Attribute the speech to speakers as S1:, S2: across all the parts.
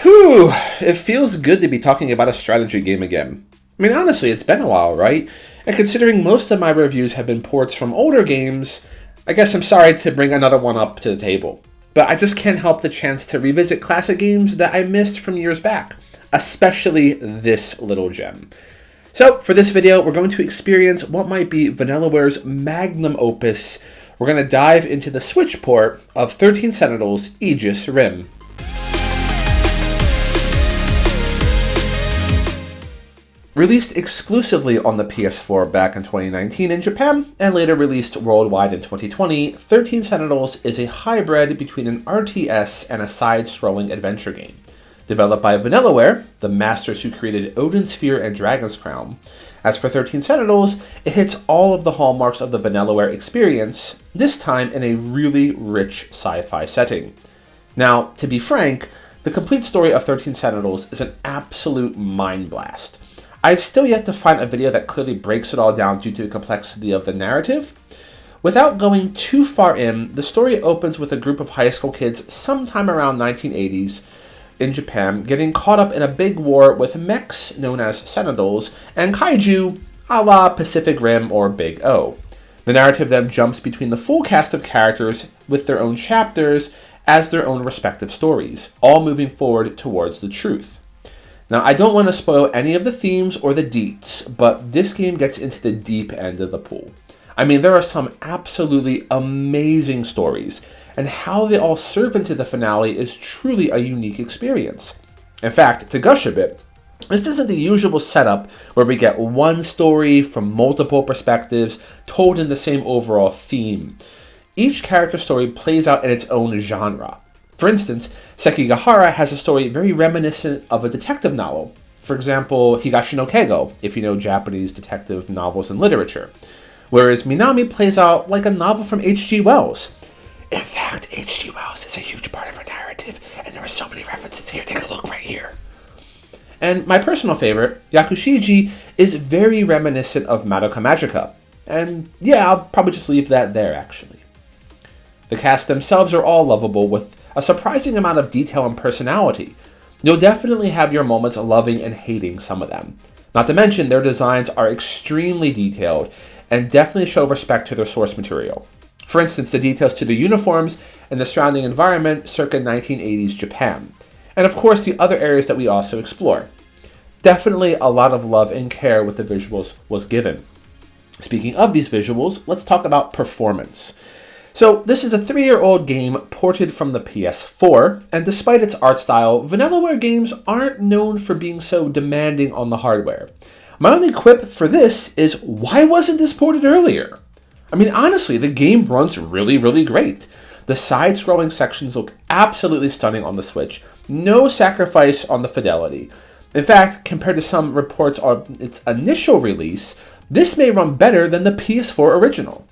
S1: Whew, it feels good to be talking about a strategy game again. I mean, honestly, it's been a while, right? And considering most of my reviews have been ports from older games, I guess I'm sorry to bring another one up to the table. But I just can't help the chance to revisit classic games that I missed from years back, especially this little gem. So, for this video, we're going to experience what might be Vanillaware's magnum opus. We're going to dive into the Switch port of 13 Sentinels Aegis Rim. Released exclusively on the PS4 back in 2019 in Japan, and later released worldwide in 2020, 13 Sentinels is a hybrid between an RTS and a side-scrolling adventure game. Developed by Vanillaware, the masters who created Odin Sphere and Dragon's Crown. As for 13 Sentinels, it hits all of the hallmarks of the Vanillaware experience, this time in a really rich sci-fi setting. Now, to be frank, the complete story of 13 Sentinels is an absolute mind blast. I've still yet to find a video that clearly breaks it all down due to the complexity of the narrative. Without going too far in, the story opens with a group of high school kids sometime around 1980s in Japan getting caught up in a big war with mechs known as Sentinels and kaiju a la Pacific Rim or Big O. The narrative then jumps between the full cast of characters with their own chapters as their own respective stories, all moving forward towards the truth. Now, I don't want to spoil any of the themes or the deets, but this game gets into the deep end of the pool. I mean, there are some absolutely amazing stories, and how they all serve into the finale is truly a unique experience. In fact, to gush a bit, this isn't the usual setup where we get one story from multiple perspectives told in the same overall theme. Each character story plays out in its own genre. For instance, Sekigahara has a story very reminiscent of a detective novel. For example, Higashi no Keigo, if you know Japanese detective novels and literature. Whereas Minami plays out like a novel from H.G. Wells. In fact, H.G. Wells is a huge part of her narrative, and there are so many references here. Take a look right here. And my personal favorite, Yakushiji, is very reminiscent of Madoka Magica. And yeah, I'll probably just leave that there, actually. The cast themselves are all lovable, with a surprising amount of detail and personality. You'll definitely have your moments loving and hating some of them. Not to mention, their designs are extremely detailed and definitely show respect to their source material. For instance, the details to the uniforms and the surrounding environment circa 1980s Japan. And of course, the other areas that we also explore. Definitely a lot of love and care with the visuals was given. Speaking of these visuals, let's talk about performance. So, this is a 3-year-old game ported from the PS4, and despite its art style, Vanillaware games aren't known for being so demanding on the hardware. My only quip for this is, why wasn't this ported earlier? I mean, honestly, the game runs really, really great. The side-scrolling sections look absolutely stunning on the Switch. No sacrifice on the fidelity. In fact, compared to some reports on its initial release, this may run better than the PS4 original.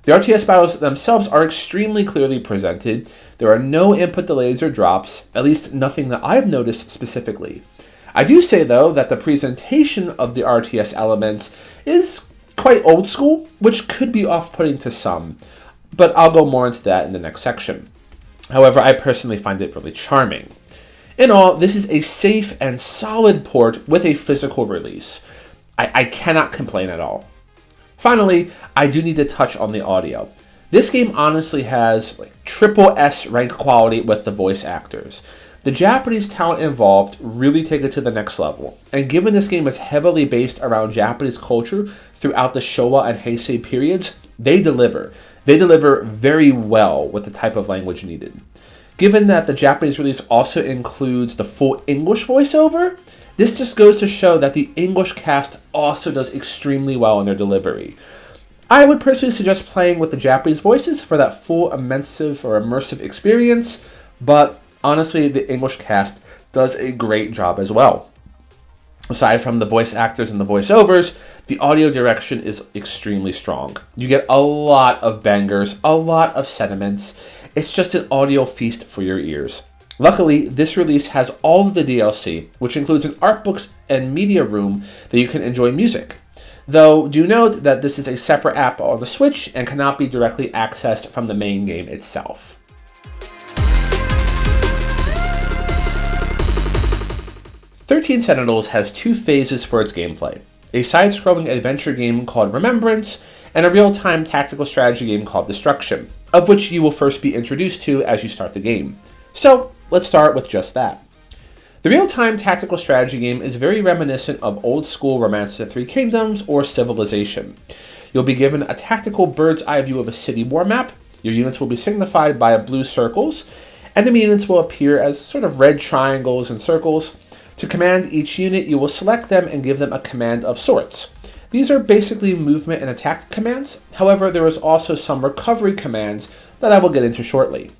S1: The RTS battles themselves are extremely clearly presented. There are no input delays or drops, at least nothing that I've noticed specifically. I do say, though, that the presentation of the RTS elements is quite old school, which could be off-putting to some, but I'll go more into that in the next section. However, I personally find it really charming. In all, this is a safe and solid port with a physical release. I cannot complain at all. Finally, I do need to touch on the audio. This game honestly has triple S rank quality with the voice actors. The Japanese talent involved really take it to the next level, and given this game is heavily based around Japanese culture throughout the Showa and Heisei periods, they deliver. They deliver very well with the type of language needed. Given that the Japanese release also includes the full English voiceover, this just goes to show that the English cast also does extremely well in their delivery. I would personally suggest playing with the Japanese voices for that full immersive experience, but honestly, the English cast does a great job as well. Aside from the voice actors and the voiceovers, the audio direction is extremely strong. You get a lot of bangers, a lot of sentiments. It's just an audio feast for your ears. Luckily, this release has all of the DLC, which includes an art books and media room that you can enjoy music. Though, do note that this is a separate app on the Switch and cannot be directly accessed from the main game itself. 13 Sentinels has two phases for its gameplay: a side-scrolling adventure game called Remembrance, and a real-time tactical strategy game called Destruction, of which you will first be introduced to as you start the game. So, let's start with just that. The real-time tactical strategy game is very reminiscent of old-school Romance of the Three Kingdoms or Civilization. You'll be given a tactical bird's-eye view of a city war map. Your units will be signified by blue circles. Enemy units will appear as sort of red triangles and circles. To command each unit, you will select them and give them a command of sorts. These are basically movement and attack commands. However, there is also some recovery commands that I will get into shortly.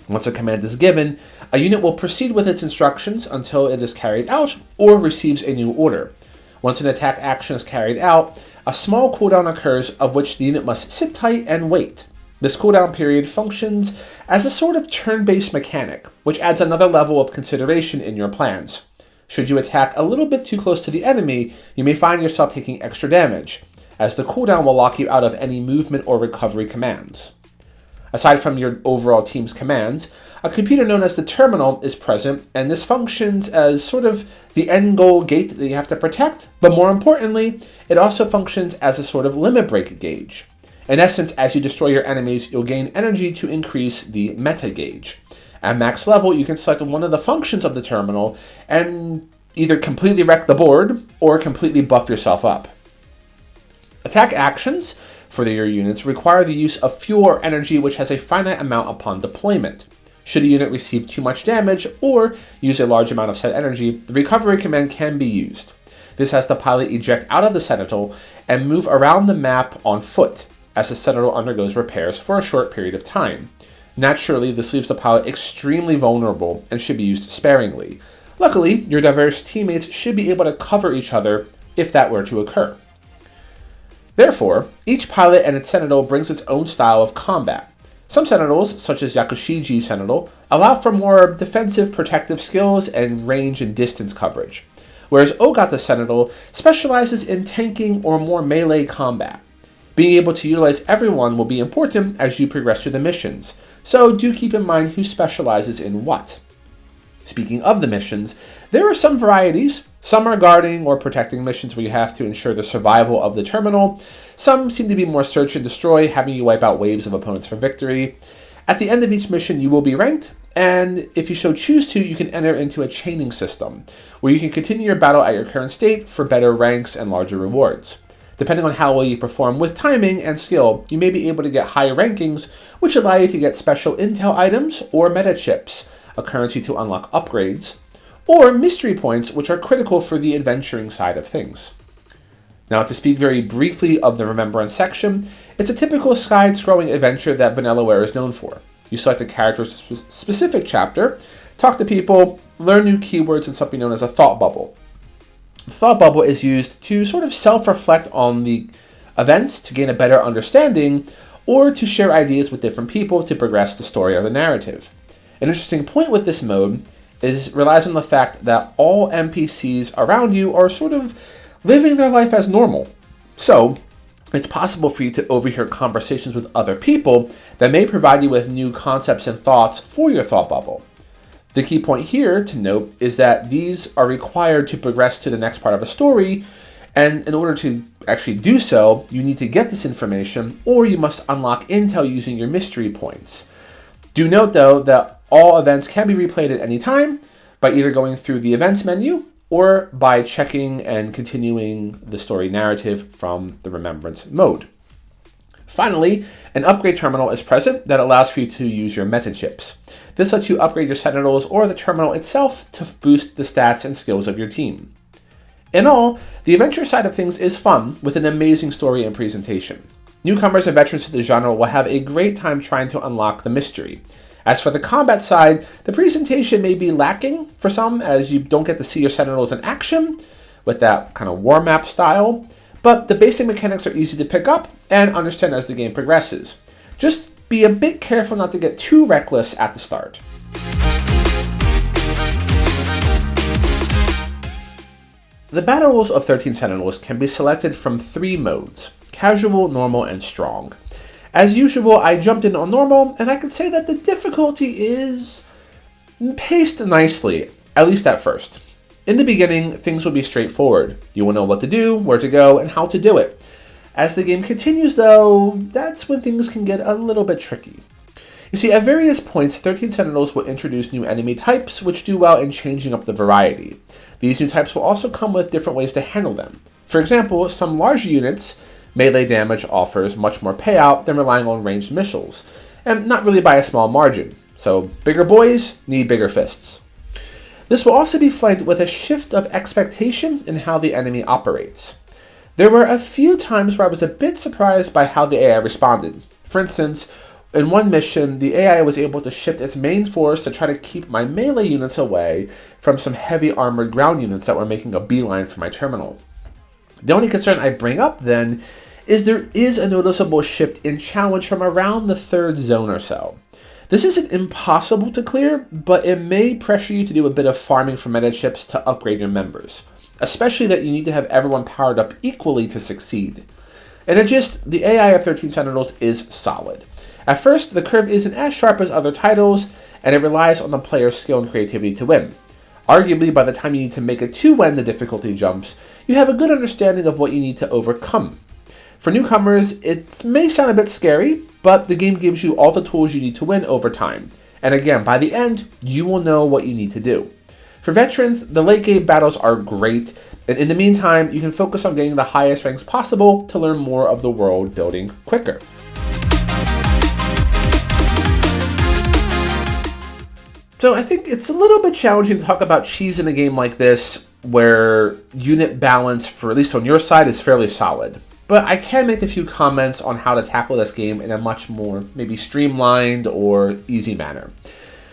S1: Once a command is given, a unit will proceed with its instructions until it is carried out or receives a new order. Once an attack action is carried out, a small cooldown occurs of which the unit must sit tight and wait. This cooldown period functions as a sort of turn-based mechanic, which adds another level of consideration in your plans. Should you attack a little bit too close to the enemy, you may find yourself taking extra damage, as the cooldown will lock you out of any movement or recovery commands. Aside from your overall team's commands, a computer known as the terminal is present, and this functions as sort of the end goal gate that you have to protect, but more importantly, it also functions as a sort of limit break gauge. In essence, as you destroy your enemies, you'll gain energy to increase the meta gauge. At max level, you can select one of the functions of the terminal and either completely wreck the board or completely buff yourself up. Attack actions for your units require the use of fuel or energy, which has a finite amount upon deployment. Should a unit receive too much damage or use a large amount of set energy, the recovery command can be used. This has the pilot eject out of the Sentinel and move around the map on foot as the Sentinel undergoes repairs for a short period of time. Naturally, this leaves the pilot extremely vulnerable and should be used sparingly. Luckily, your diverse teammates should be able to cover each other if that were to occur. Therefore, each pilot and its Sentinel brings its own style of combat. Some Sentinels, such as Yakushiji Sentinel, allow for more defensive protective skills and range and distance coverage, whereas Ogata Sentinel specializes in tanking or more melee combat. Being able to utilize everyone will be important as you progress through the missions, so do keep in mind who specializes in what. Speaking of the missions, there are some varieties. Some are guarding or protecting missions where you have to ensure the survival of the terminal. Some seem to be more search and destroy, having you wipe out waves of opponents for victory. At the end of each mission, you will be ranked, and if you so choose to, you can enter into a chaining system, where you can continue your battle at your current state for better ranks and larger rewards. Depending on how well you perform with timing and skill, you may be able to get higher rankings, which allow you to get special intel items or meta chips, a currency to unlock upgrades, or mystery points, which are critical for the adventuring side of things. Now, to speak very briefly of the Remembrance section, it's a typical side-scrolling adventure that vanillaware is known for. You select a character's specific chapter, talk to people, learn new keywords in something known as a thought bubble. The thought bubble is used to sort of self-reflect on the events to gain a better understanding, or to share ideas with different people to progress the story or the narrative. An interesting point with this mode relies on the fact that all NPCs around you are sort of living their life as normal. So, it's possible for you to overhear conversations with other people that may provide you with new concepts and thoughts for your thought bubble. The key point here to note is that these are required to progress to the next part of a story, and in order to actually do so, you need to get this information, or you must unlock intel using your mystery points. Do note, though, that all events can be replayed at any time by either going through the events menu or by checking and continuing the story narrative from the Remembrance mode. Finally, an upgrade terminal is present that allows for you to use your meta chips. This lets you upgrade your Sentinels or the terminal itself to boost the stats and skills of your team. In all, the adventure side of things is fun, with an amazing story and presentation. Newcomers and veterans to the genre will have a great time trying to unlock the mystery. As for the combat side, the presentation may be lacking for some, as you don't get to see your Sentinels in action with that kind of war map style, but the basic mechanics are easy to pick up and understand as the game progresses. Just be a bit careful not to get too reckless at the start. The battle rules of 13 Sentinels can be selected from 3 modes: casual, normal, and strong. As usual, I jumped in on normal, and I can say that the difficulty is paced nicely, at least at first. In the beginning, things will be straightforward. You will know what to do, where to go, and how to do it. As the game continues, though, that's when things can get a little bit tricky. You see, at various points, 13 Sentinels will introduce new enemy types, which do well in changing up the variety. These new types will also come with different ways to handle them. For example, some larger units, melee damage offers much more payout than relying on ranged missiles, and not really by a small margin. So, bigger boys need bigger fists. This will also be flanked with a shift of expectation in how the enemy operates. There were a few times where I was a bit surprised by how the AI responded. For instance, in one mission, the AI was able to shift its main force to try to keep my melee units away from some heavy armored ground units that were making a beeline for my terminal. The only concern I bring up then is there is a noticeable shift in challenge from around the 3rd zone or so. This isn't impossible to clear, but it may pressure you to do a bit of farming for meta chips to upgrade your members, especially that you need to have everyone powered up equally to succeed. And in gist, the AI of 13 Sentinels is solid. At first, the curve isn't as sharp as other titles, and it relies on the player's skill and creativity to win. Arguably, by the time you need to make it to when the difficulty jumps, you have a good understanding of what you need to overcome. For newcomers, it may sound a bit scary, but the game gives you all the tools you need to win over time. And again, by the end, you will know what you need to do. For veterans, the late game battles are great, and in the meantime, you can focus on getting the highest ranks possible to learn more of the world building quicker. So I think it's a little bit challenging to talk about cheese in a game like this, where unit balance, for at least on your side, is fairly solid. But I can make a few comments on how to tackle this game in a much more maybe streamlined or easy manner.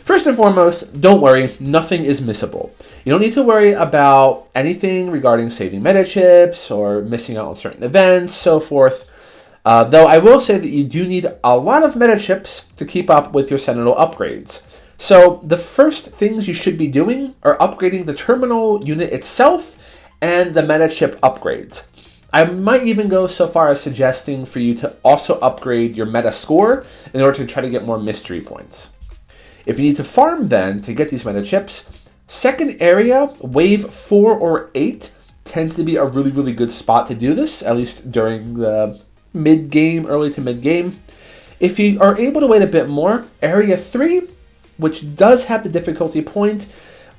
S1: First and foremost, don't worry, nothing is missable. You don't need to worry about anything regarding saving meta chips or missing out on certain events, so forth. Though I will say that you do need a lot of meta chips to keep up with your Sentinel upgrades. So the first things you should be doing are upgrading the terminal unit itself and the meta chip upgrades. I might even go so far as suggesting for you to also upgrade your meta score in order to try to get more mystery points. If you need to farm then to get these meta chips, second area, wave 4 or 8, tends to be a really good spot to do this, at least during the mid-game, early to mid-game. If you are able to wait a bit more, area 3, which does have the difficulty point,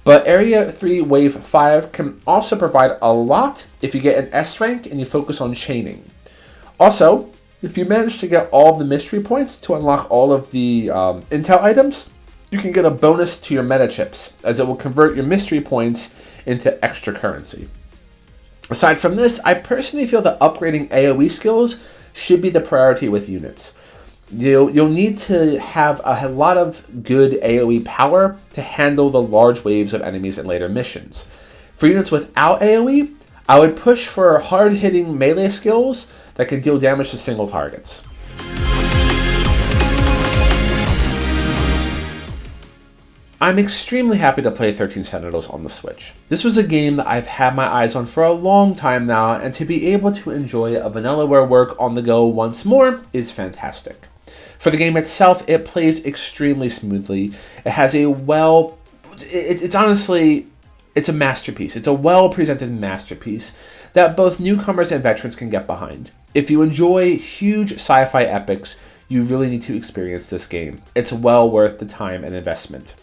S1: but area 3 wave 5 can also provide a lot if you get an S rank and you focus on chaining. Also, if you manage to get all of the mystery points to unlock all of the intel items, you can get a bonus to your meta chips, as it will convert your mystery points into extra currency. Aside from this, I personally feel that upgrading AoE skills should be the priority with units. You'll need to have a lot of good AoE power to handle the large waves of enemies in later missions. For units without AoE, I would push for hard-hitting melee skills that can deal damage to single targets. I'm extremely happy to play 13 Sentinels on the Switch. This was a game that I've had my eyes on for a long time now, and to be able to enjoy a vanillaware work on the go once more is fantastic. For the game itself, it plays extremely smoothly. It has a it's honestly a masterpiece. It's a well-presented masterpiece that both newcomers and veterans can get behind. If you enjoy huge sci-fi epics, you really need to experience this game. It's well worth the time and investment.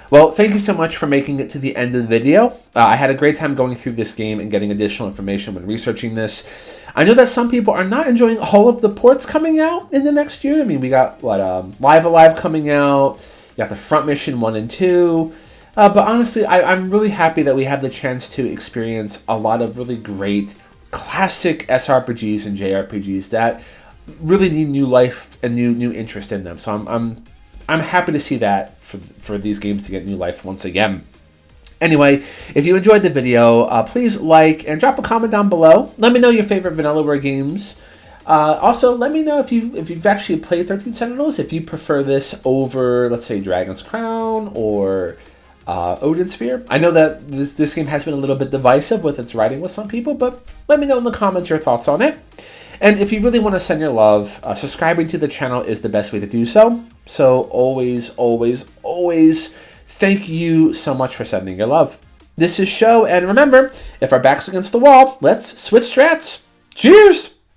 S1: Well, thank you so much for making it to the end of the video. I had a great time going through this game and getting additional information when researching this. I know that some people are not enjoying all of the ports coming out in the next year. I mean, we got, Live Alive coming out. You got the Front Mission 1 and 2. But honestly, I'm really happy that we have the chance to experience a lot of really great classic SRPGs and JRPGs that really need new life and new interest in them. So I'm happy to see that for these games to get new life once again. Anyway, if you enjoyed the video, please like and drop a comment down below. Let me know your favorite vanillaware games. Also, let me know if you've actually played 13 Sentinels, if you prefer this over, let's say, Dragon's Crown or Odin's Sphere. I know that this game has been a little bit divisive with its writing with some people, but let me know in the comments your thoughts on it. And if you really want to send your love, subscribing to the channel is the best way to do so. So always, thank you so much for sending your love. This is Show, and remember, if our back's against the wall, let's switch strats. Cheers!